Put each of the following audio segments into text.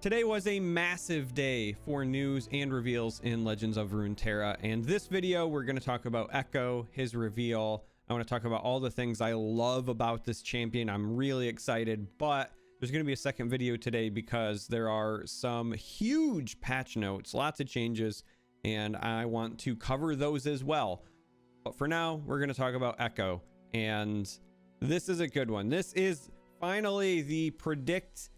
Today was a massive day for news and reveals in Legends of Runeterra, and this video we're going to talk about Ekko, his reveal. I want to talk about all the things I love about this champion. I'm really excited, but there's going to be a second video today because there are some huge patch notes, lots of changes, and I want to cover those as well. But for now, we're going to talk about Ekko, and this is a good one. This is finally the predict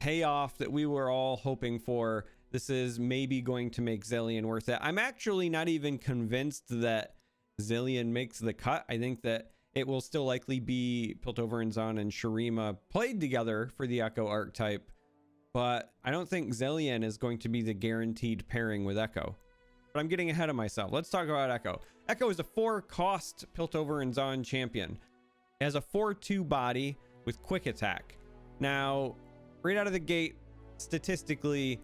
payoff that we were all hoping for. This is maybe going to make Zilean worth it. I'm actually not even convinced that Zilean makes the cut. I think that it will still likely be Piltover and Zon and Shurima played together for the Ekko archetype, but I don't think Zilean is going to be the guaranteed pairing with Ekko. But I'm getting ahead of myself. Let's talk about Ekko. Ekko is a 4-cost Piltover and Zon champion. It has a 4-2 body with quick attack. Now, right out of the gate, statistically,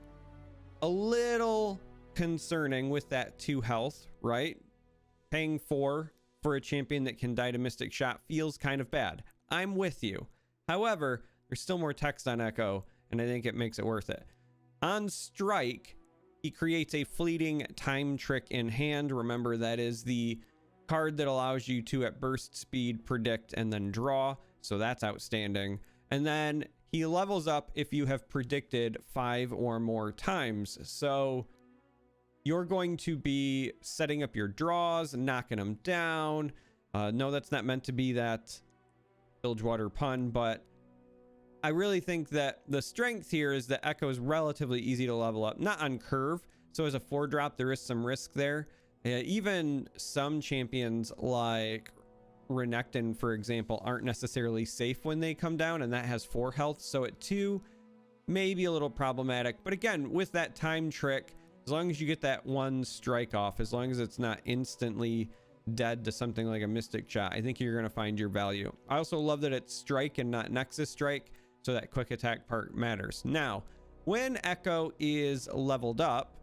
a little concerning with that 2 health, right? Paying 4 for a champion that can die to Mystic Shot feels kind of bad. I'm with you. However, there's still more text on Ekko, and I think it makes it worth it. On strike, he creates a fleeting time trick in hand. Remember, that is the card that allows you to, at burst speed, predict and then draw. So that's outstanding. And then he levels up if you have predicted 5 or more times. So you're going to be setting up your draws, knocking them down. No, that's not meant to be that Bilgewater pun, but I really think that the strength here is that Ekko is relatively easy to level up, not on curve. So as a 4-drop, there is some risk there. Even some champions like Renekton, for example, aren't necessarily safe when they come down, and that has 4 health. So at 2, maybe a little problematic. But again, with that time trick, as long as you get that 1 strike off, as long as it's not instantly dead to something like a Mystic Shot, I think you're going to find your value. I also love that it's strike and not Nexus strike, so that quick attack part matters. Now, when Ekko is leveled up,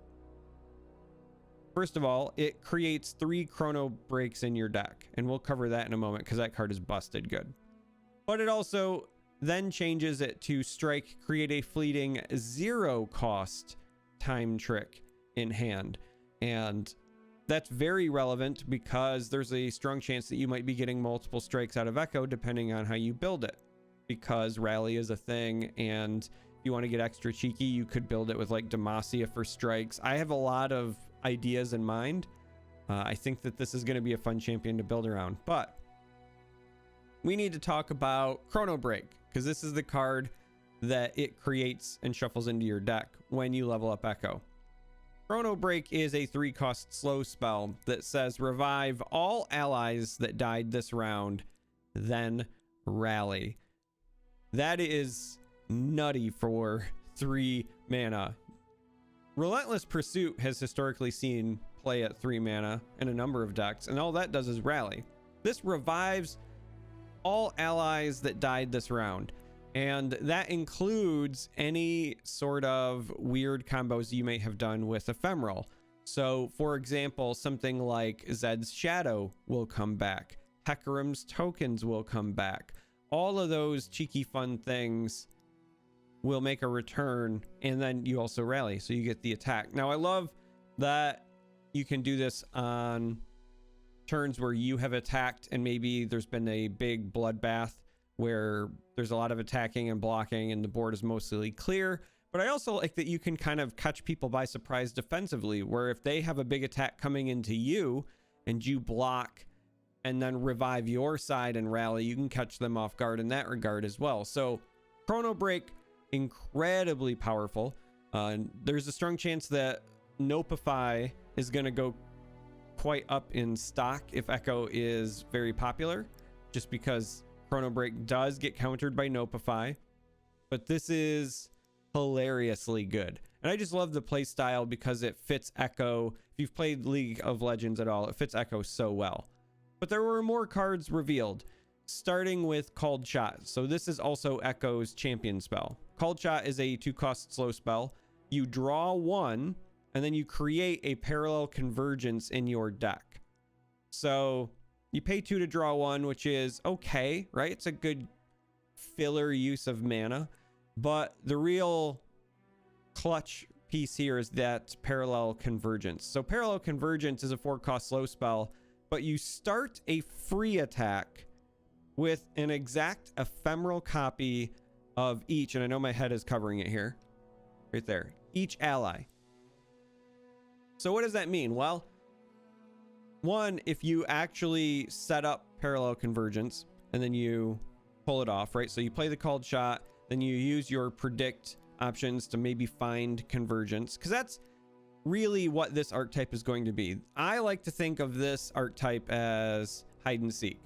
first of all, it creates 3 Chrono Breaks in your deck, and we'll cover that in a moment because that card is busted good. But it also then changes it to strike, create a fleeting 0-cost time trick in hand. And that's very relevant because there's a strong chance that you might be getting multiple strikes out of Ekko depending on how you build it, because rally is a thing, and if you want to get extra cheeky, you could build it with like Demacia for strikes. I have a lot of ideas in mind. I think that this is going to be a fun champion to build around, but we need to talk about Chrono Break, because this is the card that it creates and shuffles into your deck when you level up Ekko. Chrono Break is a 3-cost slow spell that says revive all allies that died this round, then rally. That is nutty for 3 mana. Relentless Pursuit has historically seen play at 3 mana in a number of decks, and all that does is rally. This revives all allies that died this round, and that includes any sort of weird combos you may have done with Ephemeral. So, for example, something like Zed's Shadow will come back. Hecarim's Tokens will come back. All of those cheeky fun things will make a return, and then you also rally, so you get the attack. Now, I love that you can do this on turns where you have attacked and maybe there's been a big bloodbath where there's a lot of attacking and blocking and the board is mostly clear. But I also like that you can kind of catch people by surprise defensively, where if they have a big attack coming into you and you block and then revive your side and rally, you can catch them off guard in that regard as well. So Chrono Break, incredibly powerful. There's a strong chance that Nopify is going to go quite up in stock if Ekko is very popular, just because Chrono Break does get countered by Nopify. But this is hilariously good, and I just love the play style because it fits Ekko. If you've played League of Legends at all, it fits Ekko so well. But there were more cards revealed, starting with Called Shot. So this is also Ekko's champion spell. Called Shot is a 2-cost slow spell. You draw 1, and then you create a parallel convergence in your deck. So you pay 2 to draw 1, which is okay, right? It's a good filler use of mana. But the real clutch piece here is that parallel convergence. So parallel convergence is a 4-cost slow spell, but you start a free attack with an exact ephemeral copy of each, and I know my head is covering it here, right there, each ally. So what does that mean? Well, one, if you actually set up parallel convergence and then you pull it off, right? So you play the called shot, then you use your predict options to maybe find convergence, because that's really what this archetype is going to be. I like to think of this archetype as hide and seek.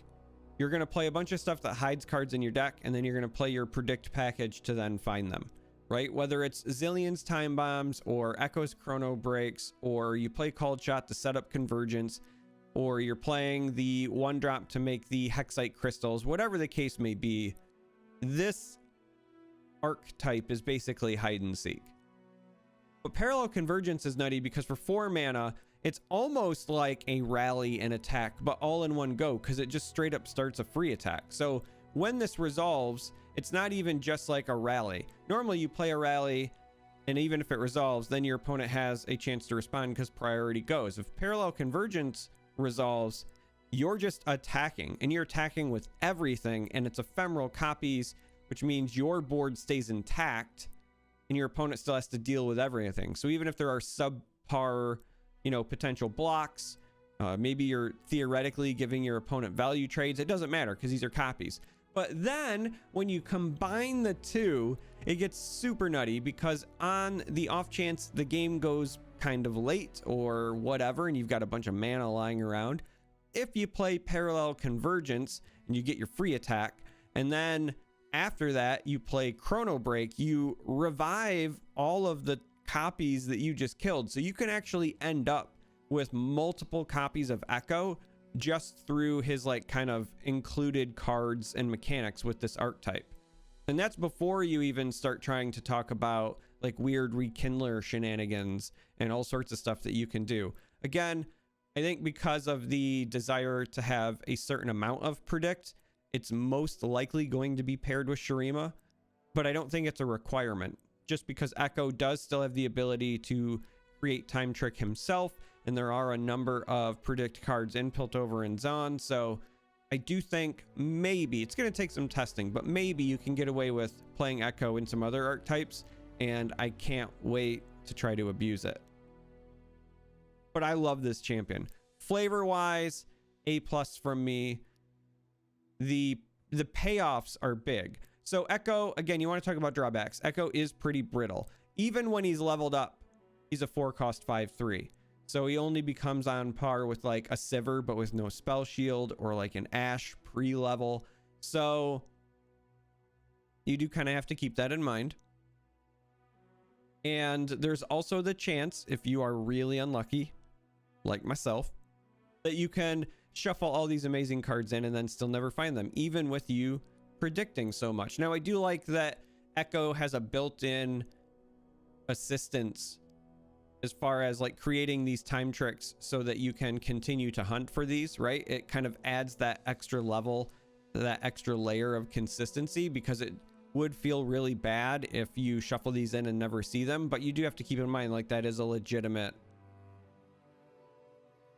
You're going to play a bunch of stuff that hides cards in your deck, and then you're going to play your predict package to then find them, right? Whether it's Zillion's time bombs or Ekko's chrono breaks, or you play called shot to set up convergence, or you're playing the 1-drop to make the hexite crystals, whatever the case may be, this archetype is basically hide and seek. But parallel convergence is nutty because for 4 mana, it's almost like a rally and attack, but all in one go, because it just straight up starts a free attack. So when this resolves, it's not even just like a rally. Normally you play a rally, and even if it resolves, then your opponent has a chance to respond because priority goes. If parallel convergence resolves, you're just attacking, and you're attacking with everything, and it's ephemeral copies, which means your board stays intact, and your opponent still has to deal with everything. So even if there are subpar, potential blocks, maybe you're theoretically giving your opponent value trades, it doesn't matter because these are copies. But then when you combine the two, it gets super nutty, because on the off chance the game goes kind of late or whatever, and you've got a bunch of mana lying around, if you play parallel convergence and you get your free attack, and then after that you play Chrono Break, you revive all of the copies that you just killed. So you can actually end up with multiple copies of Ekko just through his kind of included cards and mechanics with this archetype. And that's before you even start trying to talk about weird rekindler shenanigans and all sorts of stuff that you can do. Again, I think because of the desire to have a certain amount of predict, it's most likely going to be paired with Shurima, but I don't think it's a requirement, just because Ekko does still have the ability to create time trick himself, and there are a number of predict cards in Piltover and Zon. So I do think maybe it's going to take some testing, but maybe you can get away with playing Ekko in some other archetypes, and I can't wait to try to abuse it. But I love this champion. Flavor wise, A+ from me. The payoffs are big. So Ekko, again, you want to talk about drawbacks. Ekko is pretty brittle. Even when he's leveled up, he's a 4-cost 5/3. So he only becomes on par with a Sivir, but with no spell shield, or an Ashe pre-level. So you do kind of have to keep that in mind. And there's also the chance, if you are really unlucky, like myself, that you can shuffle all these amazing cards in and then still never find them, even with you predicting so much. Now, I do like that Ekko has a built-in assistance as far as creating these time tricks so that you can continue to hunt for these, right? It kind of adds that extra level, that extra layer of consistency, because it would feel really bad if you shuffle these in and never see them. But you do have to keep in mind that is a legitimate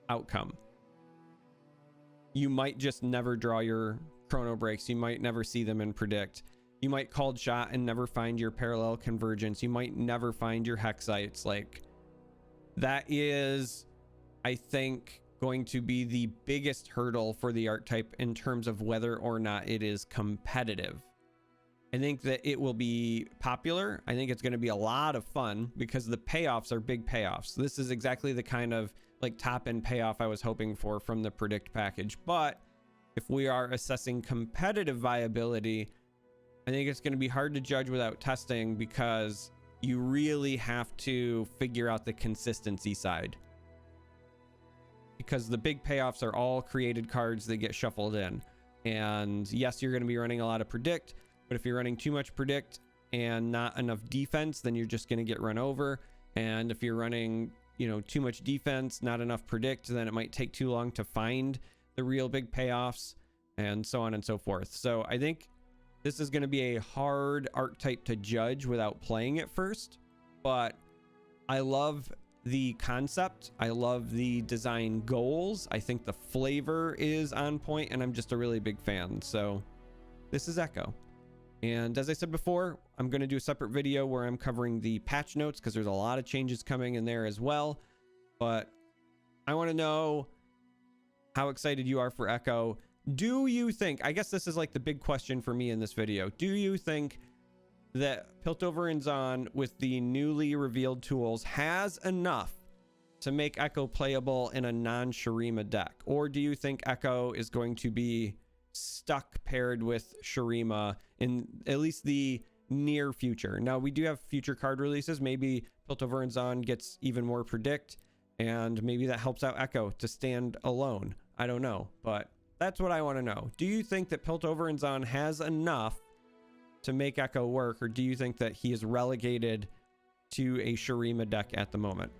outcome. You might just never draw your chrono breaks. You might never see them in predict. You might called shot and never find your parallel convergence. You might never find your hexites. That is, I think, going to be the biggest hurdle for the archetype in terms of whether or not it is competitive. I think that it will be popular. I think it's going to be a lot of fun because the payoffs are big payoffs. This is exactly the kind of top end payoff I was hoping for from the predict package. But if we are assessing competitive viability, I think it's going to be hard to judge without testing, because you really have to figure out the consistency side, because the big payoffs are all created cards that get shuffled in. And yes, you're going to be running a lot of predict, but if you're running too much predict and not enough defense, then you're just going to get run over. And if you're running too much defense, not enough predict, then it might take too long to find the real big payoffs, and so on and so forth. So I think this is going to be a hard archetype to judge without playing it first, but I love the concept. I love the design goals. I think the flavor is on point, and I'm just a really big fan. So this is Ekko. And as I said before, I'm going to do a separate video where I'm covering the patch notes because there's a lot of changes coming in there as well. But I want to know how excited you are for Ekko. Do you think, I guess this is like the big question for me in this video, do you think that Piltover and Zon with the newly revealed tools has enough to make Ekko playable in a non-Shurima deck? Or do you think Ekko is going to be stuck paired with Shurima in at least the near future? Now, we do have future card releases. Maybe Piltover and Zon gets even more predict, and maybe that helps out Ekko to stand alone. I don't know, but that's what I want to know. Do you think that Piltover and Zon has enough to make Ekko work, or do you think that he is relegated to a Shurima deck at the moment?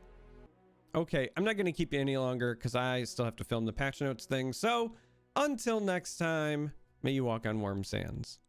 Okay, I'm not going to keep you any longer because I still have to film the patch notes thing. So until next time, may you walk on warm sands.